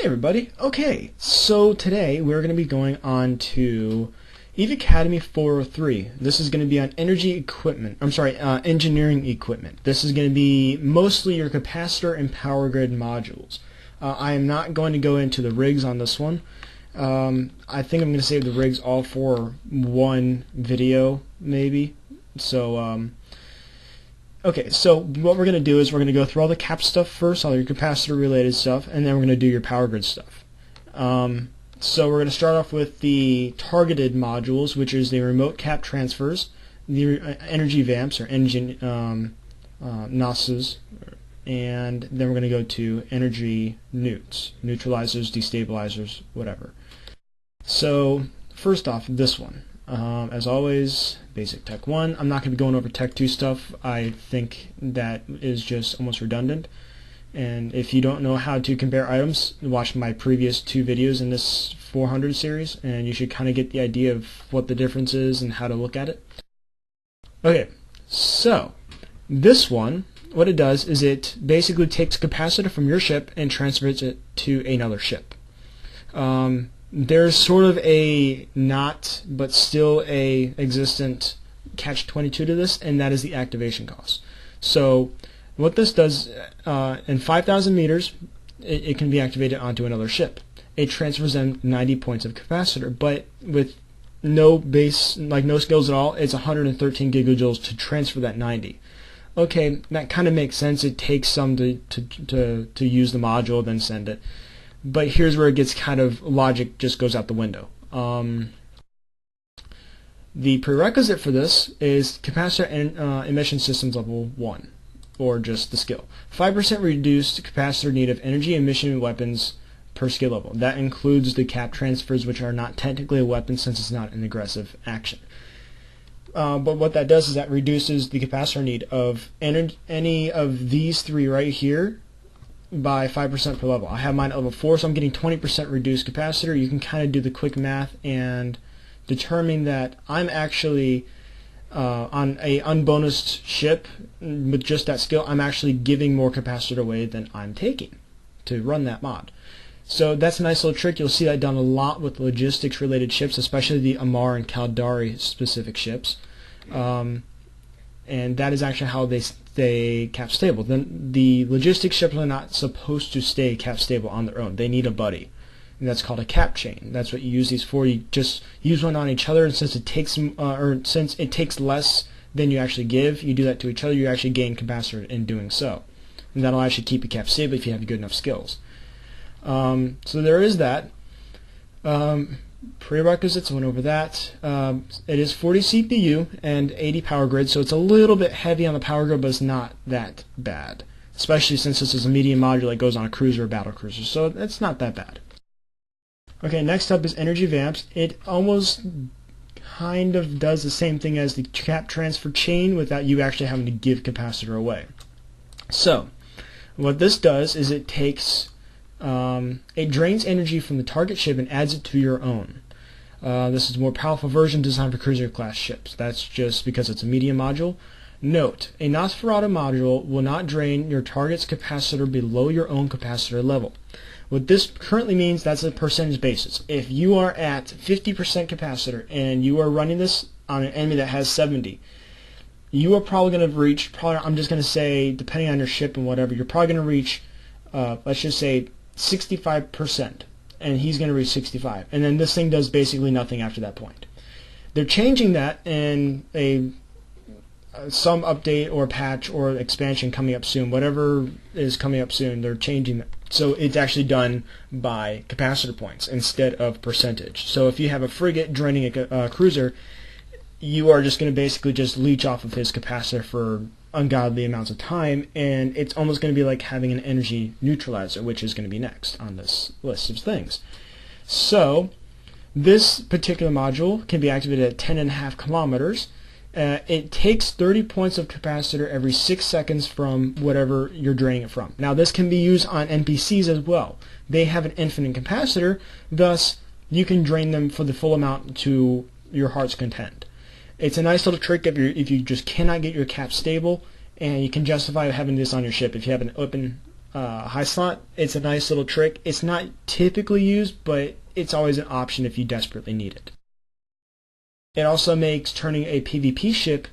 Hey everybody. Okay, so today we're going to be going on to EVE Academy 403. This is going to be on engineering equipment. This is going to be mostly your capacitor and power grid modules. I am not going to go into the rigs on this one. I think I'm going to save the rigs all for one video, maybe. So, okay, so what we're going to do is we're going to go through all the cap stuff first, all your capacitor related stuff, and then we're going to do your power grid stuff. So we're going to start off with the targeted modules, which is the remote cap transfers, the energy vamps or energy NOSes, and then we're going to go to energy neuts, neutralizers, destabilizers, whatever. So first off, this one. As always, Basic Tech 1. I'm not going to be going over Tech 2 stuff. I think that is just almost redundant. And if you don't know how to compare items, watch my previous two videos in this 400 series, and you should kind of get the idea of what the difference is and how to look at it. Okay, so this one, what it does is it basically takes capacitor from your ship and transfers it to another ship. There's sort of a not, but still a existent catch-22 to this, and that is the activation cost. So what this does, in 5,000 meters, it can be activated onto another ship. It transfers them 90 points of capacitor, but with no base, like no skills at all, it's 113 gigajoules to transfer that 90. Okay, that kind of makes sense. It takes some to use the module, then send it. But here's where it gets kind of logic just goes out the window. The prerequisite for this is capacitor and emission systems level 1, or just the skill. 5% reduced capacitor need of energy emission weapons per skill level. That includes the cap transfers, which are not technically a weapon since it's not an aggressive action. But what that does is that reduces the capacitor need of any of these three right here by 5% per level. I have mine at level 4, so I'm getting 20% reduced capacitor. You can kind of do the quick math and determine that I'm actually on a unbonused ship with just that skill. I'm actually giving more capacitor away than I'm taking to run that mod. So that's a nice little trick. You'll see that done a lot with logistics related ships, especially the Amar and Caldari specific ships. And that is actually how they stay cap stable. Then the logistics ships are not supposed to stay cap stable on their own. They need a buddy, and that's called a cap chain. That's what you use these for. You just use one on each other, and since it takes less than you actually give, you do that to each other. You actually gain capacitor in doing so, and that'll actually keep you cap stable if you have good enough skills. So there is that. Prerequisites, I went over that. It is 40 CPU and 80 power grid, so it's a little bit heavy on the power grid, but it's not that bad, especially since this is a medium module that goes on a cruiser or battle cruiser, so it's not that bad. Okay, next up is energy vamps. It almost kind of does the same thing as the cap transfer chain without you actually having to give capacitor away. So what this does is it takes it drains energy from the target ship and adds it to your own. This is a more powerful version designed for cruiser class ships. That's just because it's a medium module. Note, a Nosferatu module will not drain your target's capacitor below your own capacitor level. What this currently means, that's a percentage basis. If you are at 50% capacitor and you are running this on an enemy that has 70, you are probably going to reach, I'm just going to say, depending on your ship and whatever, you're probably going to reach, let's just say, 65%, and he's going to reach 65, and then this thing does basically nothing after that point. They're changing that in some update or patch or expansion coming up soon. Whatever is coming up soon, they're changing it. So it's actually done by capacitor points instead of percentage. So if you have a frigate draining a cruiser, you are just going to basically just leech off of his capacitor for ungodly amounts of time, and it's almost going to be like having an energy neutralizer, which is going to be next on this list of things. So this particular module can be activated at 10.5 kilometers. It takes 30 points of capacitor every 6 seconds from whatever you're draining it from. Now this can be used on NPCs as well. They have an infinite capacitor, thus you can drain them for the full amount to your heart's content. It's a nice little trick if you just cannot get your cap stable, and you can justify having this on your ship. If you have an open high slot. It's a nice little trick. It's not typically used, but it's always an option if you desperately need it. It also makes turning a PvP ship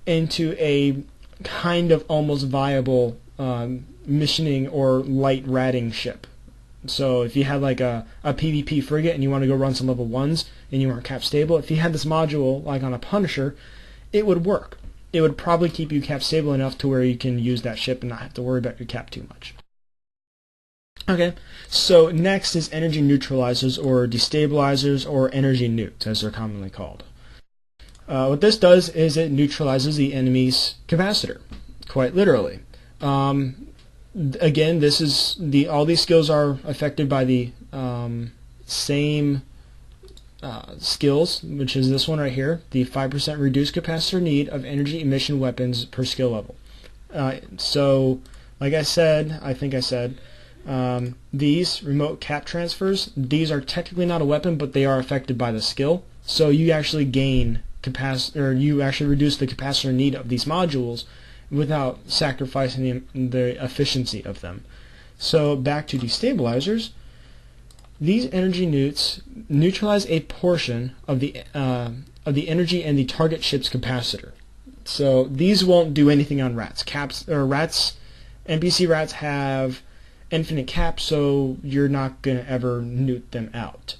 into a kind of almost viable missioning or light ratting ship. So if you had like a PvP frigate and you want to go run some level 1s and you weren't cap stable, if you had this module like on a Punisher, it would work. It would probably keep you cap stable enough to where you can use that ship and not have to worry about your cap too much. Okay, so next is energy neutralizers or destabilizers or energy nukes as they're commonly called. What this does is it neutralizes the enemy's capacitor, quite literally. Again, this is all these skills are affected by the same skills, which is this one right here, the 5% reduced capacitor need of energy emission weapons per skill level. So, like I think I said, these remote cap transfers, these are technically not a weapon, but they are affected by the skill. So you actually gain capacitor, you actually reduce the capacitor need of these modules without sacrificing the efficiency of them. So back to destabilizers. These energy nukes neutralize a portion of the energy and the target ship's capacitor. So these won't do anything on rats. NPC rats have infinite cap, so you're not gonna ever nuke them out.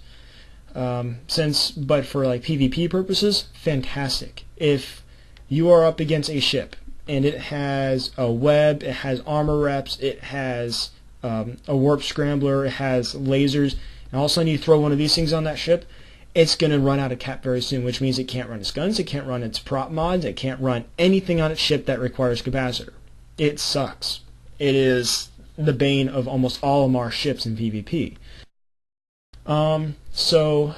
But for like PvP purposes, fantastic. If you are up against a ship and it has a web, it has armor reps, it has a warp scrambler, it has lasers, and all of a sudden you throw one of these things on that ship, it's going to run out of cap very soon, which means it can't run its guns, it can't run its prop mods, it can't run anything on its ship that requires capacitor. It sucks. It is the bane of almost all of our ships in PvP. So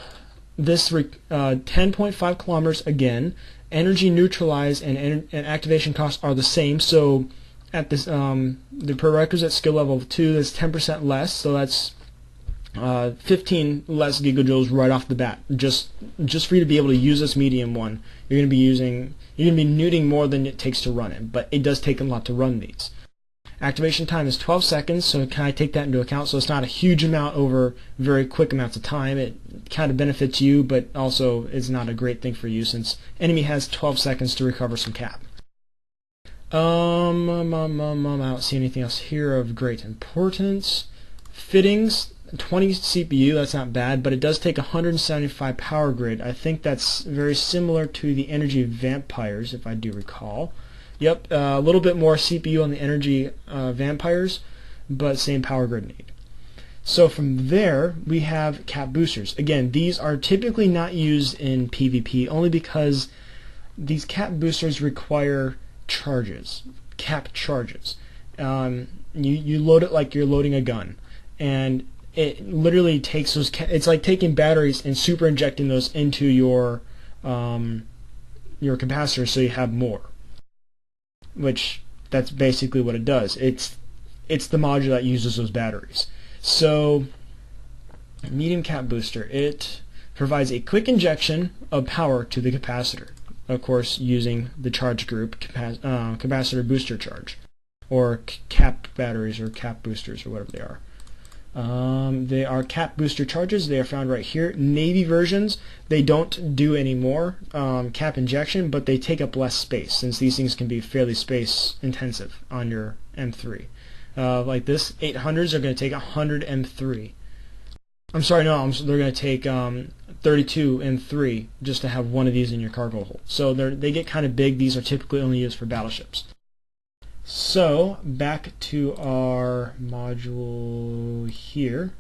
this 10.5 kilometers again, energy neutralized and activation costs are the same. So at this the prerequisite skill level 2, that's 10% less. So that's 15 less gigajoules right off the bat. Just for you to be able to use this medium one, you're going to be neuting more than it takes to run it. But it does take a lot to run these. Activation time is 12 seconds, so can I take that into account? So it's not a huge amount over very quick amounts of time. It kind of benefits you, but also is not a great thing for you since enemy has 12 seconds to recover some cap. I don't see anything else here of great importance. Fittings, 20 CPU, that's not bad, but it does take 175 power grid. I think that's very similar to the energy vampires, if I do recall. Yep, a little bit more CPU on the energy vampires, but same power grid need. So from there, we have cap boosters. Again, these are typically not used in PvP only because these cap boosters require charges, cap charges. You load it like you're loading a gun, and it literally takes those. It's like taking batteries and super injecting those into your capacitor so you have more. Which that's basically what it does. It's the module that uses those batteries. So medium cap booster, it provides a quick injection of power to the capacitor, of course using the charge group capacitor booster charge, or cap batteries or cap boosters or whatever they are. They are cap booster charges. They are found right here. Navy versions, they don't do any more cap injection, but they take up less space since these things can be fairly space intensive on your M3. Like this, 800s are going to take 100 M3. I'm sorry, no, they're going to take 32 M3 just to have one of these in your cargo hold. So they get kind of big. These are typically only used for battleships. So back to our module here.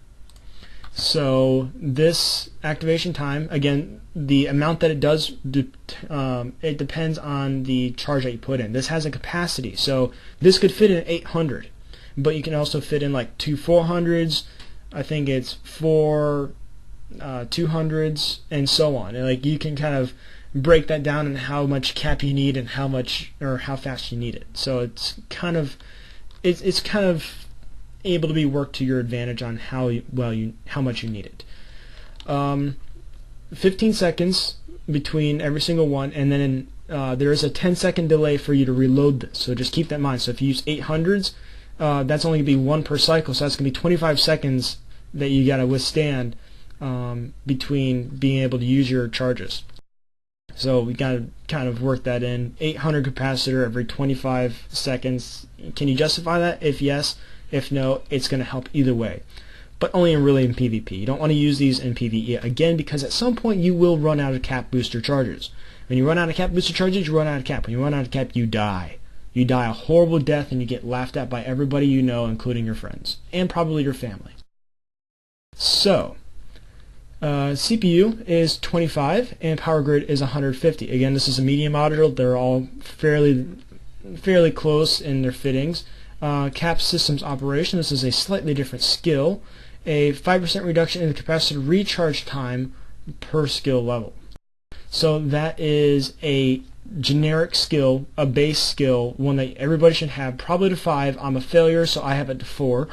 So this activation time, again, the amount that it does, it depends on the charge that you put in. This has a capacity, so this could fit in 800, but you can also fit in like 2 400s. I think it's 4 200s, and so on. And like you can kind of break that down and how much cap you need and how much or how fast you need it. So it's kind of able to be worked to your advantage on how much you need it. 15 seconds between every single one, and then there is a 10-second delay for you to reload this. So just keep that in mind. So if you use 800s, that's only going to be 1 per cycle, so that's going to be 25 seconds that you got to withstand between being able to use your charges. So we got to kind of work that in. 800 capacitor every 25 seconds. Can you justify that? If yes, if no, it's going to help either way. But only in PvP. You don't want to use these in PvE again, because at some point you will run out of cap booster charges. When you run out of cap booster charges, you run out of cap. When you run out of cap, you die. You die a horrible death, and you get laughed at by everybody you know, including your friends, and probably your family. So, CPU is 25, and power grid is 150. Again, this is a medium module. They're all fairly close in their fittings. Cap systems operation. This is a slightly different skill. A 5% reduction in the capacitor recharge time per skill level. So that is a generic skill, a base skill, one that everybody should have, probably to 5. I'm a failure, so I have it to 4.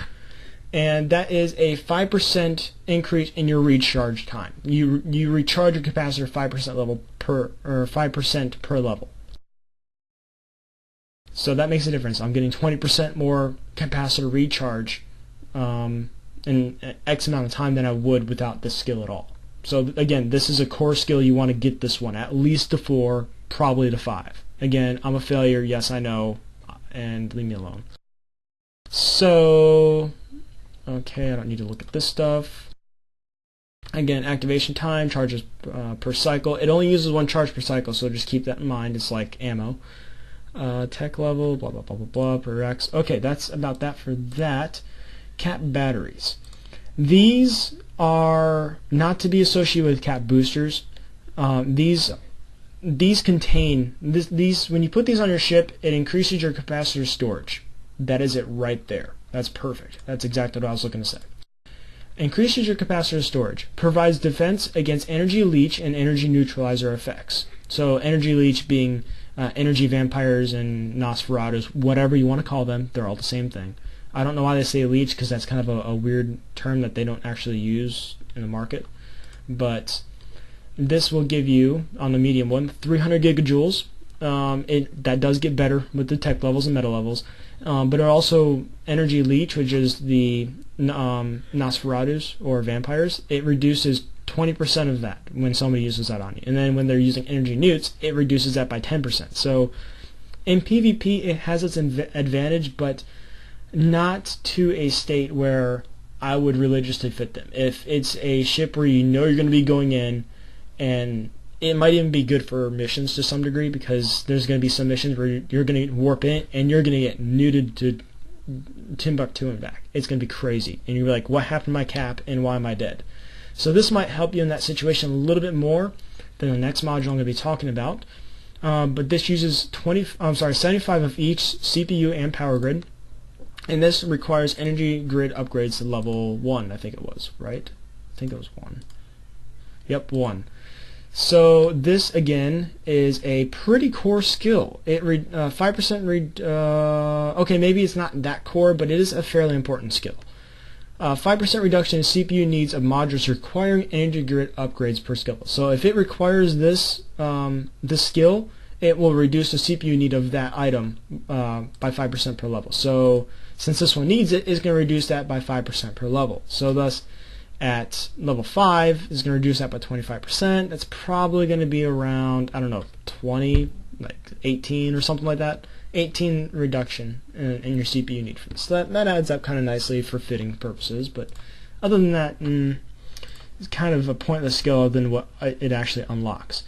And that is a 5% increase in your recharge time. You recharge your capacitor 5% level per, or 5% per level. So that makes a difference. I'm getting 20% more capacitor recharge in X amount of time than I would without this skill at all. So again, this is a core skill. You want to get this one at least to 4, probably to 5. Again, I'm a failure. Yes, I know, and leave me alone. So, okay, I don't need to look at this stuff. Again, activation time, charges per cycle. It only uses 1 charge per cycle, so just keep that in mind. It's like ammo. Tech level, blah, blah, blah, blah, blah, per X. Okay, that's about that for that. Cap batteries. These are not to be associated with cap boosters. These contain, when you put these on your ship, it increases your capacitor storage. That is it right there. That's perfect. That's exactly what I was looking to say. Increases your capacitor storage. Provides defense against energy leech and energy neutralizer effects. So energy leech being energy vampires and Nosferatus, whatever you want to call them, they're all the same thing. I don't know why they say leech, because that's kind of a weird term that they don't actually use in the market. But this will give you, on the medium one, 300 gigajoules. That does get better with the tech levels and meta levels. But it also, energy leech, which is the Nosferatus or vampires, it reduces 20% of that when somebody uses that on you. And then when they're using energy newts, it reduces that by 10%. So in PvP, it has its advantage, but not to a state where I would religiously fit them. If it's a ship where you know you're going to be going in, and it might even be good for missions to some degree, because there's going to be some missions where you're going to warp in and you're going to get neuted to Timbuktu and back. It's going to be crazy. And you're like, what happened to my cap and why am I dead? So this might help you in that situation a little bit more than the next module I'm going to be talking about. But this uses 75 of each CPU and power grid. And this requires energy grid upgrades to level 1, I think it was, right? I think it was 1. Yep, 1. So this, again, is a pretty core skill. It 5% okay, maybe it's not that core, but it is a fairly important skill. 5% reduction in CPU needs of modules requiring energy grid upgrades per skill. So if it requires this skill, it will reduce the CPU need of that item by 5% per level. So since this one needs it, it's going to reduce that by 5% per level. So thus, at level 5, it's going to reduce that by 25%. That's probably going to be around, I don't know, 20, like 18 or something like that. 18 reduction in your CPU need for this. So that adds up kind of nicely for fitting purposes, but other than that, it's kind of a pointless skill other than what it actually unlocks.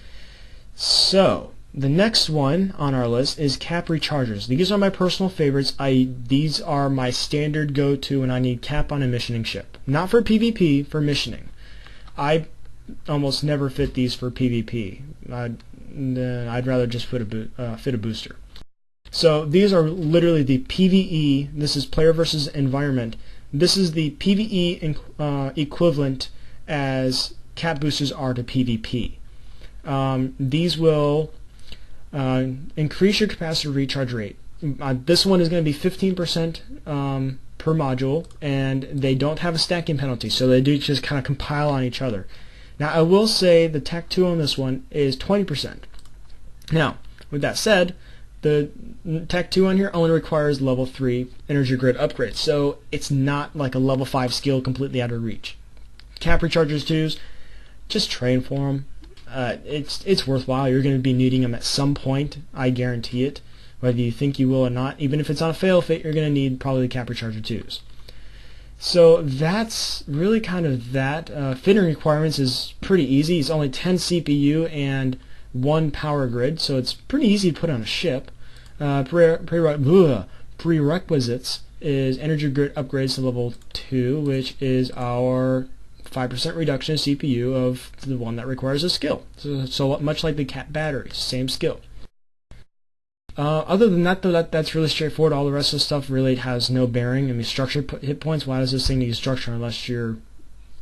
So the next one on our list is cap rechargers. These are my personal favorites. These are my standard go-to when I need cap on a missioning ship. Not for PvP, for missioning. I almost never fit these for PvP. I'd rather just fit a booster. So these are literally the PvE. This is player versus environment. This is the PvE equivalent as cap boosters are to PvP. These will increase your capacitor recharge rate. This one is going to be 15% per module, and they don't have a stacking penalty, so they do just kind of compile on each other. Now I will say the Tech 2 on this one is 20%. Now, with that said, The Tech 2 on here only requires level 3 energy grid upgrades, so it's not like a level 5 skill completely out of reach. Cap rechargers 2s, just train for them. It's worthwhile. You're going to be needing them at some point, I guarantee it. Whether you think you will or not, even if it's on a fail fate, you're going to need probably the Cap recharger 2s. So that's really kind of that. Fitting requirements is pretty easy. It's only 10 CPU and 1 power grid, so it's pretty easy to put on a ship. Prerequisites is energy grid upgrades to level 2, which is our 5% reduction in CPU of the one that requires a skill. So much like the Cap battery, same skill. Other than that, though, that's really straightforward. All the rest of the stuff really has no bearing. I mean, structure hit points. Why does this thing need structure unless you're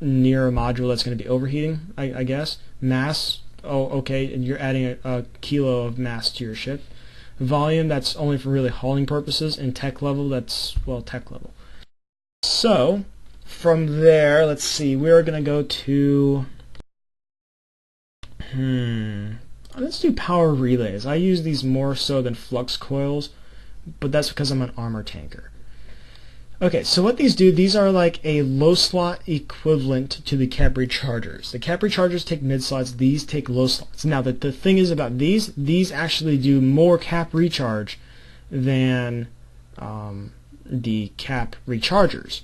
near a module that's going to be overheating? I guess. Mass. Oh, okay. And you're adding a kilo of mass to your ship. Volume. That's only for really hauling purposes. And tech level. That's tech level. So from there, let's see. We are going to go to. Let's do power relays. I use these more so than flux coils, but that's because I'm an armor tanker. Okay, so what these do, these are like a low slot equivalent to the cap rechargers. The cap rechargers take mid slots, these take low slots. Now, the thing is about these actually do more cap recharge than the cap rechargers,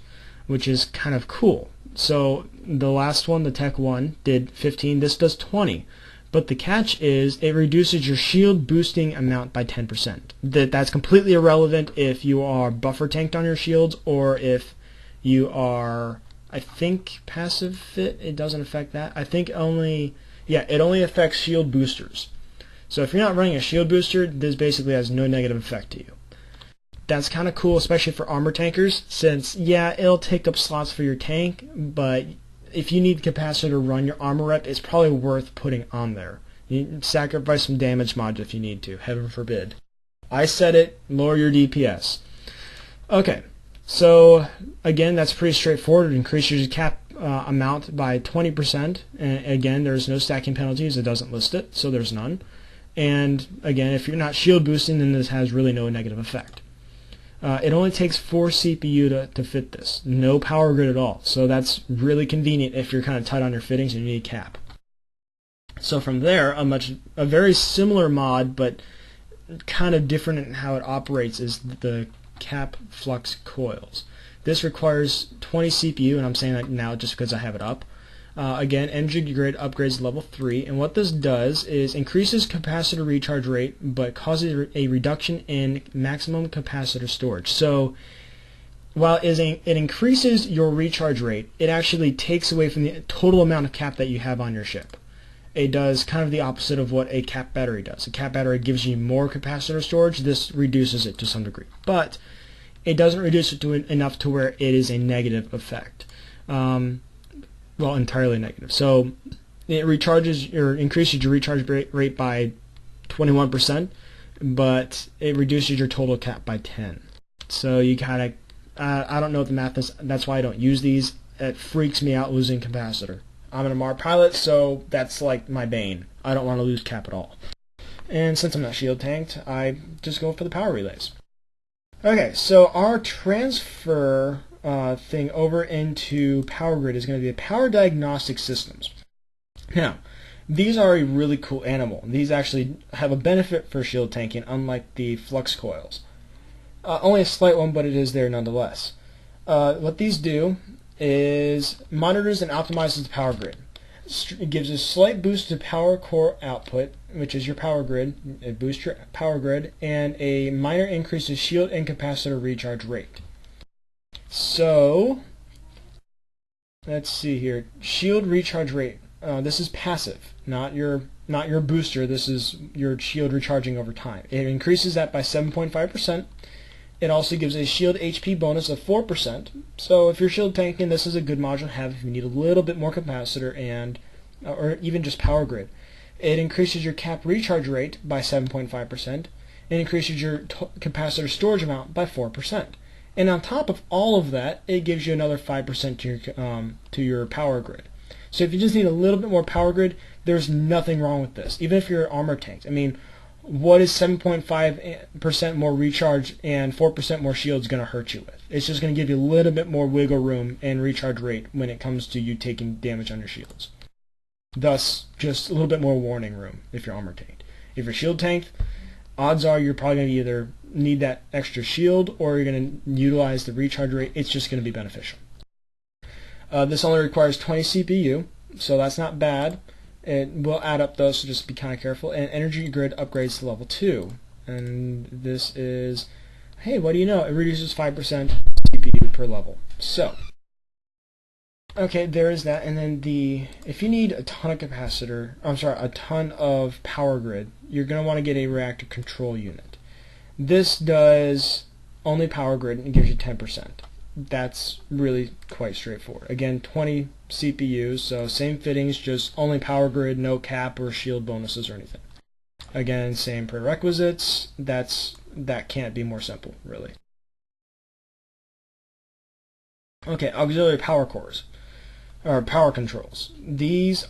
which is kind of cool. So the last one, the Tech 1, did 15, this does 20. But the catch is it reduces your shield boosting amount by 10%. That's completely irrelevant if you are buffer tanked on your shields or if you are, I think, passive fit. It doesn't affect that. I think it only affects shield boosters. So if you're not running a shield booster, this basically has no negative effect to you. That's kind of cool, especially for armor tankers, since, yeah, it'll take up slots for your tank, but if you need capacitor to run your armor rep, it's probably worth putting on there. You can sacrifice some damage mods if you need to, heaven forbid. I said it, lower your DPS. Okay, so again, that's pretty straightforward. It increases your cap amount by 20%. And again, there's no stacking penalties. It doesn't list it, so there's none. And again, if you're not shield boosting, then this has really no negative effect. It only takes 4 CPU to fit this. No power grid at all. So that's really convenient if you're kind of tight on your fittings and you need cap. So from there, a very similar mod, but kind of different in how it operates, is the cap flux coils. This requires 20 CPU, and I'm saying that now just because I have it up. Again, energy grid upgrades level 3, and what this does is increases capacitor recharge rate, but causes a reduction in maximum capacitor storage. So while it increases your recharge rate, it actually takes away from the total amount of cap that you have on your ship. It does kind of the opposite of what a cap battery does. A cap battery gives you more capacitor storage. This reduces it to some degree, but it doesn't reduce it to enough to where it is a negative effect. Well, entirely negative. So it recharges or increases your recharge rate by 21%, but it reduces your total cap by 10. So you kind of, I don't know what the math is. That's why I don't use these. It freaks me out losing capacitor. I'm an MR pilot, so that's like my bane. I don't want to lose cap at all. And since I'm not shield tanked, I just go for the power relays. Okay, so our transfer thing over into power grid is going to be power diagnostic systems. Now, these are a really cool animal. These actually have a benefit for shield tanking, unlike the flux coils. Only a slight one, but it is there nonetheless. What these do is monitors and optimizes the power grid. It gives a slight boost to power core output, which is your power grid. It boosts your power grid, and a minor increase to shield and capacitor recharge rate. So, let's see here. Shield recharge rate. This is passive, not your booster. This is your shield recharging over time. It increases that by 7.5%. It also gives a shield HP bonus of 4%. So if you're shield tanking, this is a good module to have if you need a little bit more capacitor or even just power grid. It increases your cap recharge rate by 7.5%. and increases your capacitor storage amount by 4%. And on top of all of that, it gives you another 5% to your power grid. So if you just need a little bit more power grid, there's nothing wrong with this. Even if you're armor tanked. I mean, what is 7.5% more recharge and 4% more shields going to hurt you with? It's just going to give you a little bit more wiggle room and recharge rate when it comes to you taking damage on your shields. Thus, just a little bit more warning room if you're armor tanked. If you're shield tanked, odds are you're probably going to either need that extra shield or you're going to utilize the recharge rate. It's just going to be beneficial. This only requires 20 CPU, so that's not bad. It will add up though, so just be kind of careful. And energy grid upgrades to level 2. And this is, hey, what do you know? It reduces 5% CPU per level. So, okay, there is that. And then if you need a ton of a ton of power grid, you're going to want to get a reactor control unit. This does only power grid and gives you 10%. That's really quite straightforward. Again, 20 CPUs, so same fittings, just only power grid, no cap or shield bonuses or anything. Again, same prerequisites. That can't be more simple, really. Okay, auxiliary power cores or power controls. These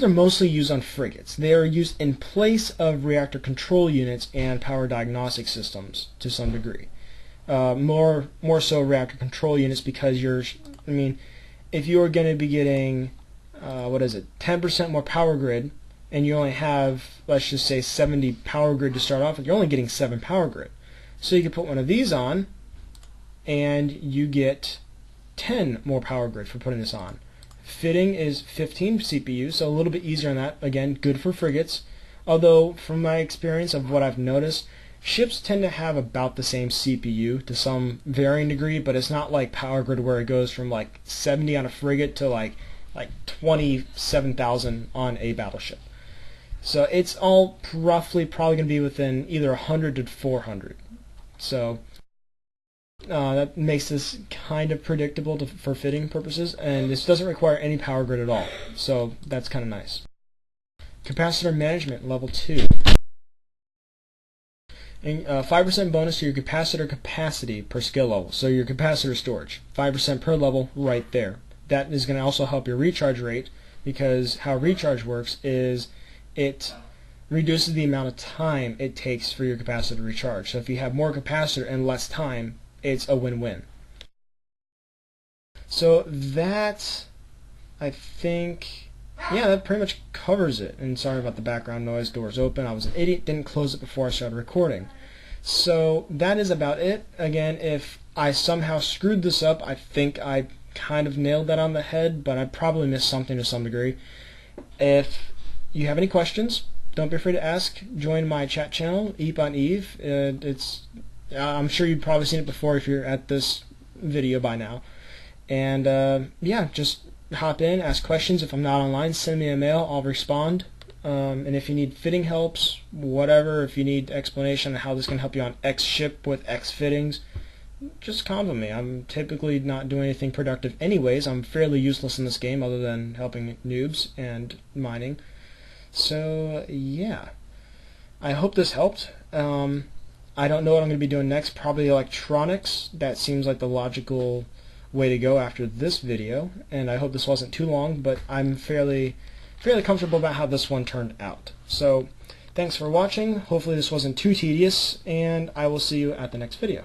are mostly used on frigates. They are used in place of reactor control units and power diagnostic systems to some degree. More so reactor control units, because if you're going to be getting 10% more power grid and you only have, let's just say, 70 power grid to start off with, you're only getting 7 power grid. So you can put one of these on and you get 10 more power grid for putting this on. Fitting is 15 CPU, so a little bit easier on that. Again, good for frigates. Although, from my experience of what I've noticed, ships tend to have about the same CPU to some varying degree, but it's not like power grid where it goes from like 70 on a frigate to like 27,000 on a battleship. So it's all roughly probably going to be within either 100 to 400. So that makes this kind of predictable for fitting purposes, and this doesn't require any power grid at all. So that's kind of nice. Capacitor management level 2. 5% bonus to your capacitor capacity per skill level. So your capacitor storage, 5% per level right there. That is going to also help your recharge rate, because how recharge works is it reduces the amount of time it takes for your capacitor to recharge. So if you have more capacitor and less time, it's a win-win. So that, I think, yeah, that pretty much covers it. And sorry about the background noise. Doors open. I was an idiot. Didn't close it before I started recording. So that is about it. Again, if I somehow screwed this up, I think I kind of nailed that on the head, but I probably missed something to some degree. If you have any questions, don't be afraid to ask. Join my chat channel, Eep on Eve. I'm sure you've probably seen it before if you're at this video by now. And yeah, just hop in, ask questions. If I'm not online, send me a mail. I'll respond. And if you need fitting helps, whatever, if you need explanation on how this can help you on X ship with X fittings, just comment me. I'm typically not doing anything productive anyways. I'm fairly useless in this game other than helping noobs and mining. So yeah, I hope this helped. I don't know what I'm going to be doing next. Probably electronics. That seems like the logical way to go after this video, and I hope this wasn't too long, but I'm fairly comfortable about how this one turned out. So thanks for watching. Hopefully this wasn't too tedious, and I will see you at the next video.